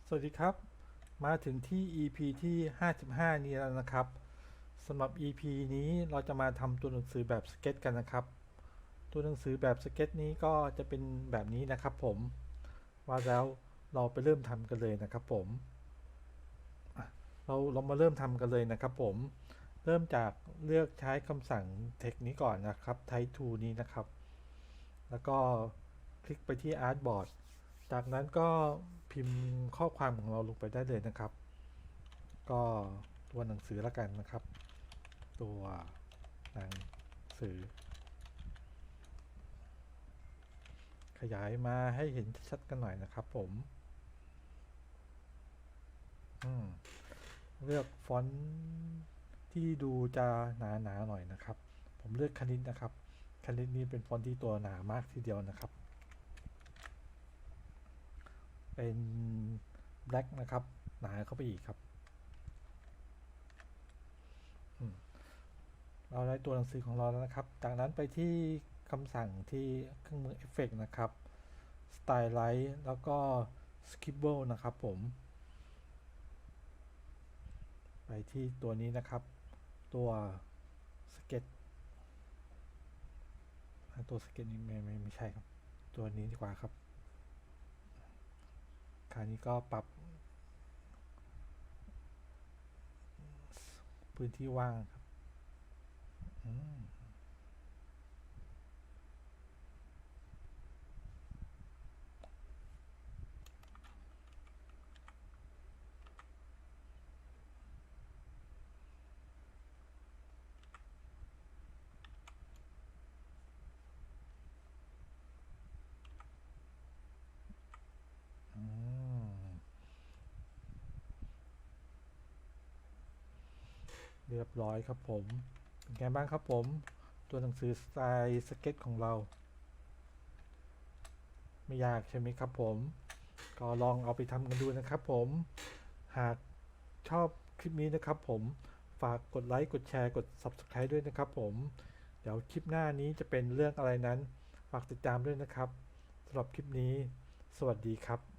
สวัสดีครับมาถึงที่ EP ที่55นี้แล้วนะครับสำหรับ EP นี้เราจะมาทำตัวหนังสือแบบสเก็ตกันนะครับตัวหนังสือแบบสเก็ตนี้ก็จะเป็นแบบนี้นะครับผมว่าแล้วเราไปเริ่มทำกันเลยนะครับผมเรามาเริ่มทำกันเลยนะครับผมเริ่มจากเลือกใช้คำสั่ง text นี้ก่อนนะครับ type to นี้นะครับแล้วก็คลิกไปที่ artboard จากนั้นก็พิมพ์ข้อความของเราลงไปได้เลยนะครับ ก็ตัวหนังสือละกันนะครับตัวหนังสือขยายมาให้เห็นชัดกันหน่อยนะครับผมเลือกฟอนต์ที่ดูจะหนาๆหน่อยนะครับผมเลือกคณิตนะครับคณิตนี้เป็นฟอนต์ที่ตัวหนามากทีเดียวนะครับเป็น black นะครับหนาเข้าไปอีกครับเราได้ตัวหนังสือของเราแล้วนะครับจากนั้นไปที่คำสั่งที่เครื่องมือเอฟเฟกต์นะครับ Stylize แล้วก็ Scribble นะครับผมไปที่ตัวนี้นะครับตัวสเก็ตตัวสเก็ตนี้ไม่ใช่ครับตัวนี้ดีกว่าครับคราวนี้ก็ปรับพื้นที่ว่างครับเรียบร้อยครับผมเป็นไงบ้างครับผมตัวหนังสือสไตล์สเก็ตของเราไม่ยากใช่ไหมครับผมก็ลองเอาไปทำกันดูนะครับผมหากชอบคลิปนี้นะครับผมฝากกดไลค์กดแชร์กด Subscribe ด้วยนะครับผมเดี๋ยวคลิปหน้านี้จะเป็นเรื่องอะไรนั้นฝากติดตามด้วยนะครับสำหรับคลิปนี้สวัสดีครับ